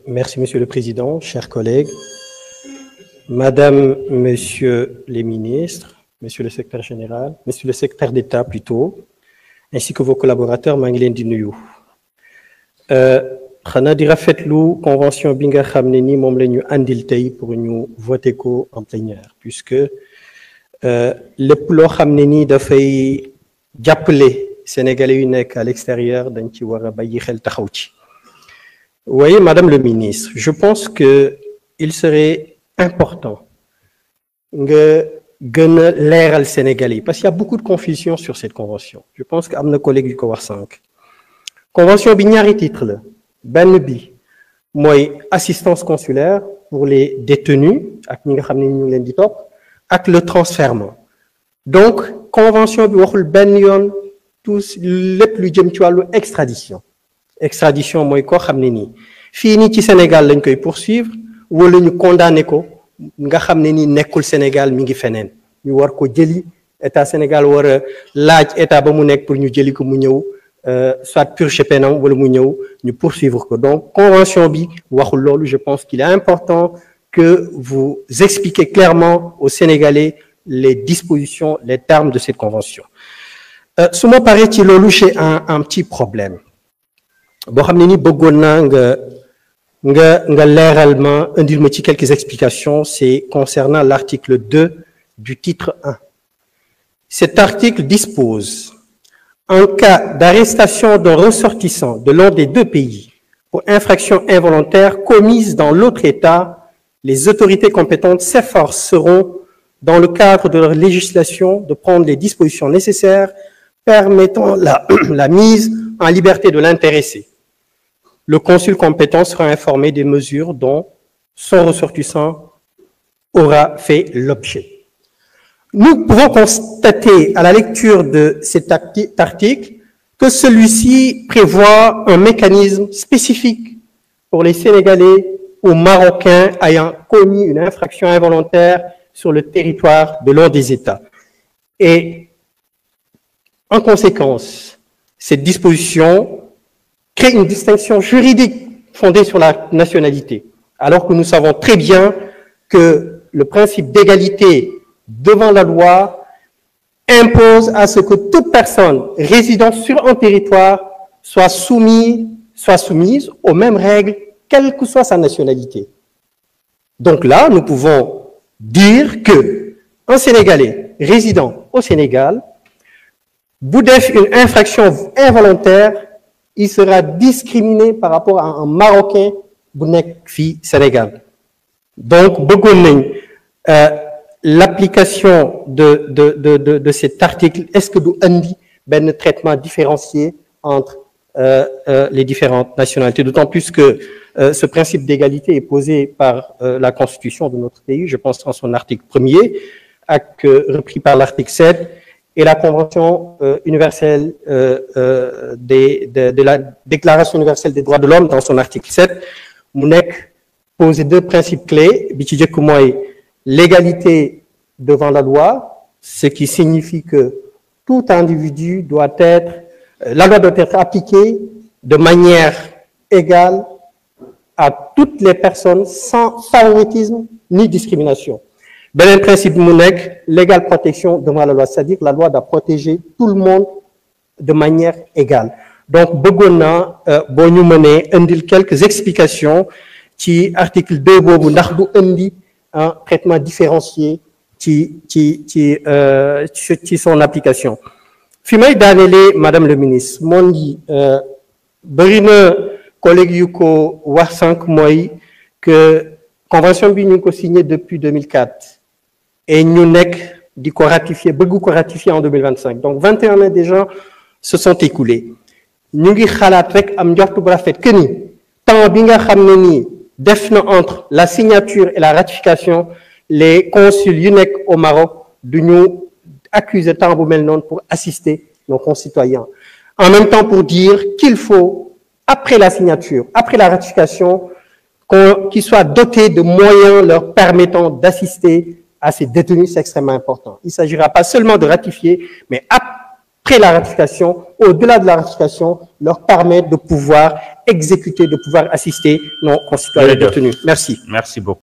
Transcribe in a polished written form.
Merci, Monsieur le Président, chers collègues, Madame, Monsieur les ministres, Monsieur le secrétaire général, Monsieur le secrétaire d'État plutôt, ainsi que vos collaborateurs, maa ngi leen di nuyu. Xanaa di rafetlu convention bi nga xam ne ni moom la ñu andil tey pour ñu voter ko en plénière, puisque lépp loo xam ne ni dafay jàppale Sénégalais yu nekk à l'extérieur dañ ci war a bàyyi xel taxaw ci. Vous voyez, Madame le ministre, je pense qu'il serait important que gën a leeral Sénégalais parce qu'il y a beaucoup de confusion sur cette convention. Je pense que am na collègue yu ko wax sànq. Convention bi ñaari titre la benn bi mooy assistance consulaire pour les détenus ak ñi nga xam ne ñu ngi leen di topp ak le transfèrement. Donc convention bi waxul benn yoon tous lépp lu jëm ci wàllu extradition. Extradition mooy koo xam ne nii fii nii ci Sénégal lañ koy poursuivre wala ñu condamné ko nga xam ne nii nekkul Sénégal mi ngi feneen ñu war ko jëli état Sénégal war a laaj état ba mu nekk pour ñu jëli ko mu ñëw soit purger peine wala mu ñëw ñu poursuivre ko. Donc convention bi waxul loolu. Je pense qu'il est important que vous expliquez clairement aux Sénégalais les dispositions, les termes de cette convention. Su ma paree ci loolu j'ai un petit problème. boo xam ne ni bëggoon naa nga leeral ma indil ma ci quelques explications, c'est concernant l'article 2 du titre 1. Cet article dispose: en cas d'arrestation d'un ressortissant de l'un des deux pays pour infraction involontaire commise dans l'autre État, les autorités compétentes s'efforceront, dans le cadre de leur législation, de prendre les dispositions nécessaires permettant la mise en liberté de l'intéressé. Le consul compétent sera informé des mesures dont son ressortissant aura fait l'objet. Nous pouvons constater à la lecture de cet article que celui-ci prévoit un mécanisme spécifique pour les Sénégalais ou Marocains ayant commis une infraction involontaire sur le territoire de l'un des États. Et en conséquence, cette disposition crée une distinction juridique fondée sur la nationalité, alors que nous savons très bien que le principe d'égalité devant la loi impose à ce que toute personne résidant sur un territoire soit soumise aux mêmes règles, quelle que soit sa nationalité. Donc là, nous pouvons dire que un Sénégalais résidant au Sénégal, bu def une infraction involontaire, il sera discriminé par rapport à un Marocain bu nekk fii Sénégal. Donc bëggoon nañ l'application de cet article, est-ce que du andi benn traitement différencié entre les différentes nationalités, d'autant plus que ce principe d'égalité est posé par la Constitution de notre pays, je pense en son article 1er, repris par l'article 7, et la Convention universelle de la Déclaration universelle des droits de l'homme dans son article 7, mu nekk poser deux principes clés. Bi ci jëkk mooy l'égalité devant la loi, ce qui signifie que tout individu la loi doit être appliquée de manière égale à toutes les personnes sans favoritisme ni discrimination. Beneen principe mu nekk l'égale protection devant la loi, c'est-à-dire la loi doit protéger tout le monde de manière égale. Donc bëggoon naa boo ñu mënee indil quelques explications ci article 2 boobu ndax du indi un traitement différencié ci son application. Fi may daanelee Madame le ministre moo ngi bëri na collègues yu ko wax sànq mooy que convention bi ñu ngi ko signé depuis 2004 et ñu nekk di ko ratifier bëgg ko ratifier en 2025. Donc 21 ans déjà se sont écoulés. Ñu ngi xalaat rek am njortu bu rafet que ni temps bi nga xam ne nii def na entre la signature et la ratification, les consuls yu nekk au Maroc du ñu accuser temps bu mel noonu pour assister nos concitoyens. En même temps pour dire qu'il faut, après la signature, après la ratification, qu'ils soient dotés de moyens leur permettant d'assister à ces détenus, c'est extrêmement important. Il ne s'agira pas seulement de ratifier, mais après après la ratification, au-delà de la ratification, leur permettre de pouvoir exécuter, de pouvoir assister nos concitoyens détenus. Merci. Merci beaucoup.